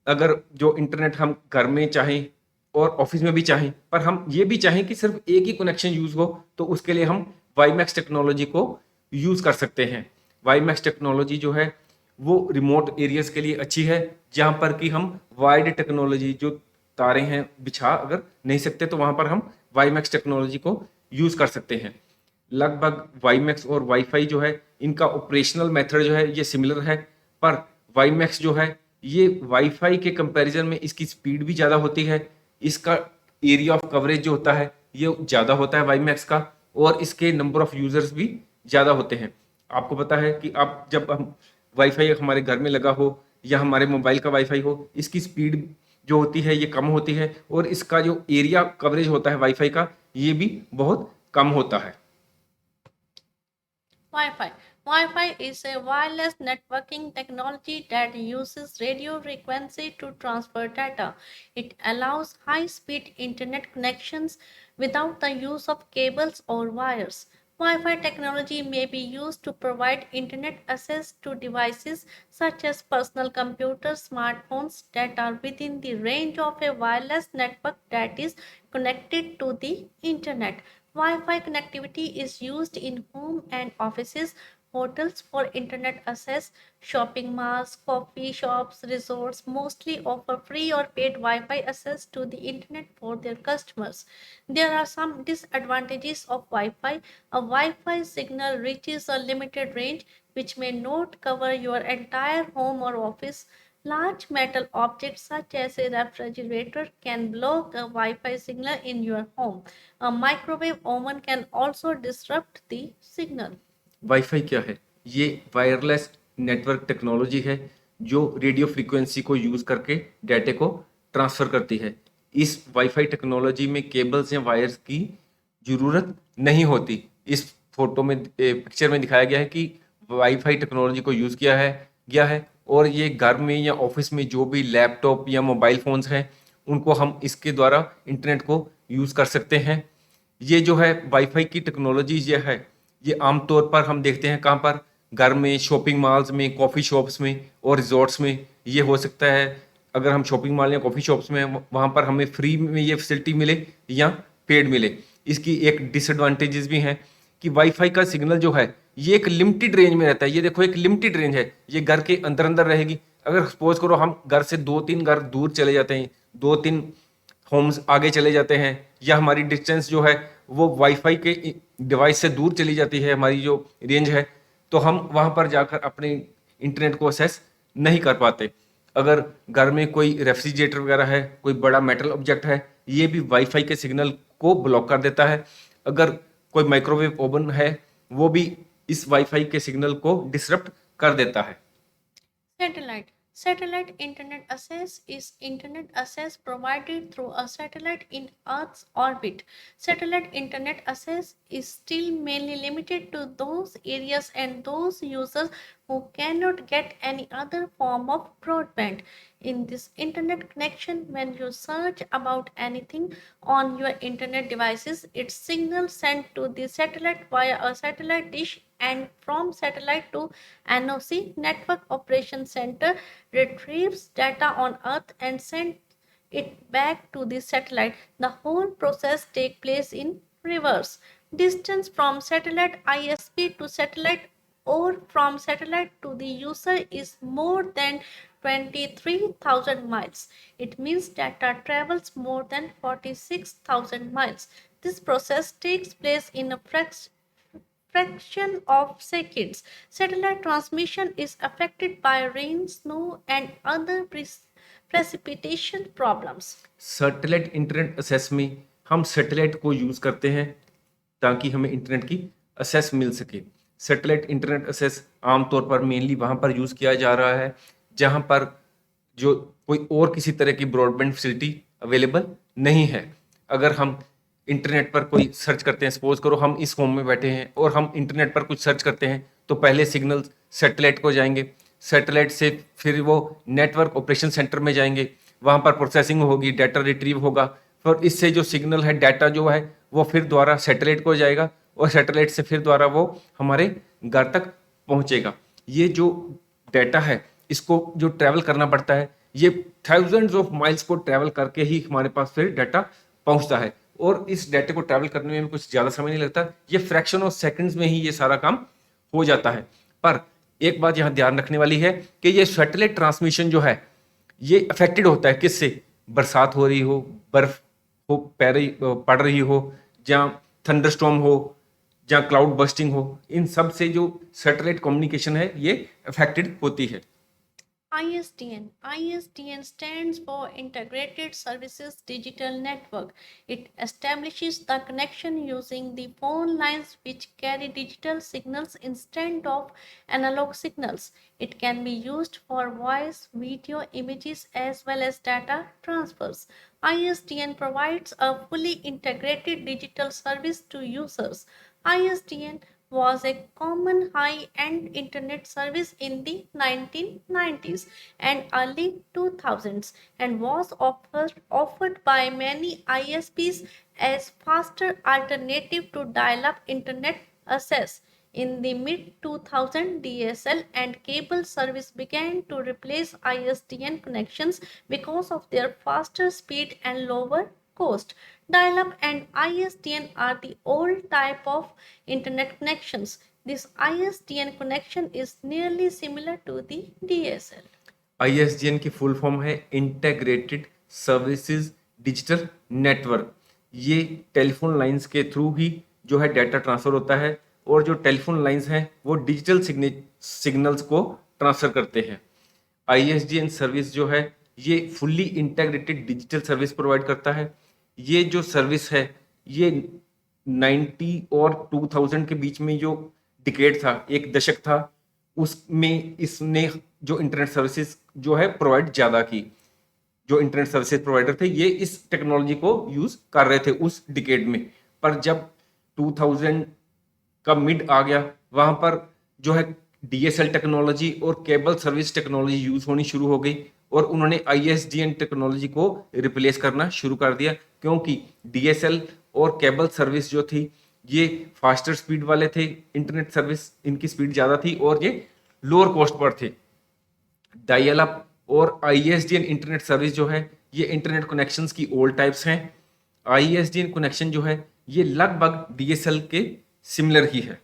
अगर जो इंटरनेट हम घर में चाहें और ऑफिस में भी चाहें, पर हम ये भी चाहें कि सिर्फ एक ही कनेक्शन यूज़ हो, तो उसके लिए हम वाईमैक्स टेक्नोलॉजी को यूज़ कर सकते हैं। वाईमैक्स टेक्नोलॉजी जो है वो रिमोट एरियाज़ के लिए अच्छी है, जहाँ पर कि हम वाइड टेक्नोलॉजी जो तारे हैं बिछा अगर नहीं सकते, तो वहाँ पर हम वाईमैक्स टेक्नोलॉजी को यूज़ कर सकते हैं। लगभग वाईमैक्स और वाईफाई जो है इनका ऑपरेशनल मेथड जो है ये सिमिलर है, पर वाईमैक्स जो है ये वाईफाई के कंपैरिजन में इसकी स्पीड भी ज़्यादा होती है, इसका एरिया ऑफ कवरेज जो होता है ये ज़्यादा होता है वाईमैक्स का, और इसके नंबर ऑफ यूज़र्स भी ज़्यादा होते हैं। आपको पता है कि आप जब हम वाईफाई हमारे घर में लगा हो या हमारे मोबाइल का वाईफाई हो, इसकी स्पीड जो होती है ये कम होती है, और इसका जो एरिया कवरेज होता है वाईफाई का ये भी बहुत कम होता है। Wi-Fi. Wi-Fi is a wireless networking technology that uses radio frequency to transfer data. It allows high-speed internet connections without the use of cables or wires. Wi-Fi technology may be used to provide internet access to devices such as personal computers, smartphones that are within the range of a wireless network that is connected to the internet. Wi-Fi connectivity is used in home and offices, hotels for internet access, shopping malls, coffee shops, resorts mostly offer free or paid Wi-Fi access to the internet for their customers. There are some disadvantages of Wi-Fi. A Wi-Fi signal reaches a limited range which may not cover your entire home or office. Large metal objects such as a refrigerator can block a Wi-Fi signal in your home. A microwave oven can also disrupt the signal. Wifi क्या है? ये wireless network technology है जो radio frequency को use करके डाटे को transfer करती है। इस वाईफाई टेक्नोलॉजी में केबल्स या वायर्स की ज़रूरत नहीं होती। इस फोटो में पिक्चर में दिखाया गया है कि वाईफाई टेक्नोलॉजी को यूज़ गया है, और ये घर में या ऑफिस में जो भी लैपटॉप या मोबाइल फ़ोन्स हैं उनको हम इसके द्वारा इंटरनेट को यूज़ कर सकते हैं। ये जो है वाईफाई की टेक्नोलॉजी ये है, ये आमतौर पर हम देखते हैं कहाँ पर, घर में, शॉपिंग मॉल्स में, कॉफ़ी शॉप्स में और रिजॉर्ट्स में ये हो सकता है। अगर हम शॉपिंग मॉल या कॉफ़ी शॉप्स में वहाँ पर हमें फ्री में ये फैसिलिटी मिले या पेड मिले। इसकी एक डिसएडवांटेजेस भी हैं कि वाईफाई का सिग्नल जो है ये एक लिमिटेड रेंज में रहता है। ये देखो एक लिमिटेड रेंज है, ये घर के अंदर अंदर रहेगी। अगर सपोज करो हम घर से 2-3 घर दूर चले जाते हैं, 2-3 होम्स आगे चले जाते हैं, या हमारी डिस्टेंस जो है वो वाईफाई के डिवाइस से दूर चली जाती है, हमारी जो रेंज है, तो हम वहां पर जाकर अपने इंटरनेट को असेस नहीं कर पाते। अगर घर में कोई रेफ्रिजरेटर वगैरह है, कोई बड़ा मेटल ऑब्जेक्ट है, ये भी वाईफाई के सिग्नल को ब्लॉक कर देता है। अगर कोई माइक्रोवेव ओवन है, वो भी इस वाईफाई के सिग्नल को डिसरप्ट कर देता है। Satellite. Satellite internet access is internet access provided through a satellite in Earth's orbit. Satellite internet access is still mainly limited to those areas and those users who cannot get any other form of broadband. In this internet connection, when you search about anything on your internet devices, its signal sent to the satellite via a satellite dish and from satellite to NOC Network Operation Center retrieves data on Earth and sends it back to the satellite. The whole process takes place in reverse. Distance from satellite ISP to satellite or from satellite to the user is more than 23,000 miles. It means data travels more than 46,000 miles. This process takes place in a fraction of seconds. Satellite transmission is affected by rain, snow, and other precipitation problems. Satellite internet assess में हम satellite को use करते हैं ताकि हमें internet की assess मिल सके। Satellite internet assess आमतौर पर मेनली वहां पर यूज किया जा रहा है जहां पर जो कोई और किसी तरह की ब्रॉडबैंड फैसिलिटी अवेलेबल नहीं है। अगर हम इंटरनेट पर कोई सर्च करते हैं, सपोज करो हम इस होम में बैठे हैं और हम इंटरनेट पर कुछ सर्च करते हैं, तो पहले सिग्नल सैटेलाइट को जाएंगे, सैटेलाइट से फिर वो नेटवर्क ऑपरेशन सेंटर में जाएंगे, वहां पर प्रोसेसिंग होगी, डाटा रिट्रीव होगा, फिर इससे जो सिग्नल है, डाटा जो है वो फिर दोबारा सैटेलाइट को जाएगा और सैटेलाइट से फिर दोबारा वो हमारे घर तक पहुंचेगा। ये जो डाटा है इसको जो ट्रैवल करना पड़ता है, ये थाउजेंड्स ऑफ माइल्स को ट्रैवल करके ही हमारे पास फिर डाटा पहुंचता है और इस डाटा को ट्रैवल करने में कुछ ज़्यादा समय नहीं लगता। ये फ्रैक्शन ऑफ सेकंड्स में ही ये सारा काम हो जाता है। पर एक बात यहाँ ध्यान रखने वाली है कि ये सैटेलाइट ट्रांसमिशन जो है ये अफेक्टेड होता है किससे? बरसात हो रही हो, बर्फ हो पड़ रही हो, जहाँ थंडरस्टॉर्म हो, जहाँ क्लाउड बस्टिंग हो, इन सब से जो सैटेलाइट कम्युनिकेशन है ये अफेक्टेड होती है। ISDN. ISDN stands for Integrated Services Digital Network. It establishes the connection using the phone lines which carry digital signals instead of analog signals. It can be used for voice, video, images, as well as data transfers. ISDN provides a fully integrated digital service to users. ISDN was a common high-end internet service in the 1990s and early 2000s and was offered by many ISPs as faster alternative to dial-up internet access. In the mid-2000s, DSL and cable service began to replace ISDN connections because of their faster speed and lower cost. Dial-up and ISDN are the old type of internet connections. This ISDN connection is nearly similar to the DSL. ISDN की full form है integrated services digital network. ये telephone lines के through ही जो है data transfer होता है और जो टेलीफोन लाइंस हैं वो डिजिटल सिग्नल्स को ट्रांसफर करते हैं। ISDN सर्विस जो है ये fully integrated digital service provide करता है। ये जो सर्विस है ये 90 और 2000 के बीच में जो डिकेड था, एक दशक था, उसमें इसने जो इंटरनेट सर्विसेज जो है प्रोवाइड ज़्यादा की। जो इंटरनेट सर्विसेज प्रोवाइडर थे ये इस टेक्नोलॉजी को यूज़ कर रहे थे उस डिकेड में। पर जब 2000 का मिड आ गया, वहाँ पर जो है DSL टेक्नोलॉजी और केबल सर्विस टेक्नोलॉजी यूज़ होनी शुरू हो गई और उन्होंने ISDN टेक्नोलॉजी को रिप्लेस करना शुरू कर दिया, क्योंकि DSL और केबल सर्विस जो थी ये फास्टर स्पीड वाले थे, इंटरनेट सर्विस इनकी स्पीड ज़्यादा थी और ये लोअर कॉस्ट पर थे। डायल अप और ISDN इंटरनेट सर्विस जो है ये इंटरनेट कनेक्शंस की ओल्ड टाइप्स हैं। ISDN कनेक्शन जो है ये लगभग DSL के सिमिलर ही है।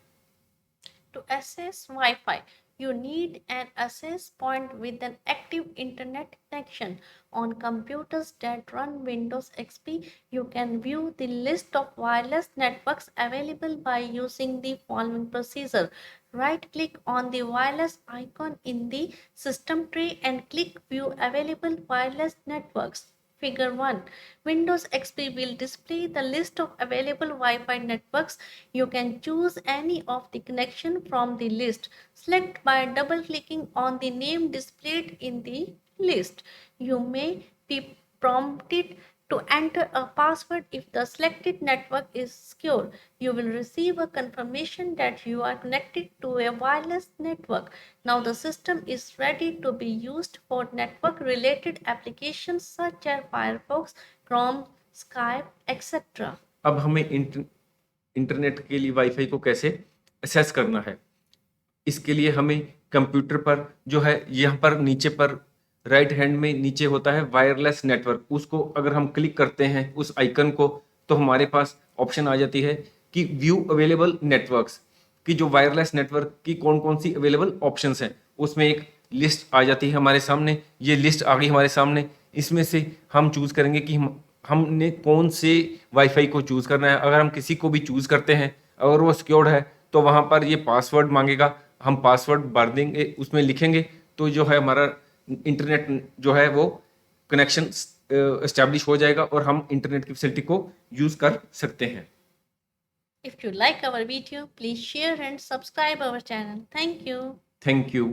To access Wi-Fi, you need an access point with an active internet connection. On computers that run Windows XP, you can view the list of wireless networks available by using the following procedure. Right-click on the wireless icon in the system tray and click View Available Wireless Networks. Figure 1. Windows XP will display the list of available Wi-Fi networks. You can choose any of the connection from the list. Select by double-clicking on the name displayed in the list. You may be prompted to enter a password if the selected network is secure. You will receive a confirmation that you are connected to a wireless network. Now the system is ready to be used for network related applications such as Firefox, Chrome, Skype, etc. अब हमें internet के लिए wifi को कैसे access करना है, इसके लिए हमें कंप्यूटर पर जो है यहाँ पर नीचे पर राइट हैंड में नीचे होता है वायरलेस नेटवर्क, उसको अगर हम क्लिक करते हैं उस आइकन को, तो हमारे पास ऑप्शन आ जाती है कि व्यू अवेलेबल नेटवर्क्स की जो वायरलेस नेटवर्क की कौन कौन सी अवेलेबल ऑप्शंस हैं, उसमें एक लिस्ट आ जाती है हमारे सामने। ये लिस्ट आ गई हमारे सामने, इसमें से हम चूज़ करेंगे कि हमने कौन से वाईफाई को चूज़ करना है। अगर हम किसी को भी चूज़ करते हैं, अगर वो सिक्योर्ड है, तो वहाँ पर ये पासवर्ड मांगेगा, हम पासवर्ड भर देंगे, उसमें लिखेंगे, तो जो है हमारा इंटरनेट जो है वो कनेक्शन एस्टैब्लिश हो जाएगा और हम इंटरनेट की फैसिलिटी को यूज़ कर सकते हैं। If you like our video, please share and subscribe our channel. Thank you. Thank you.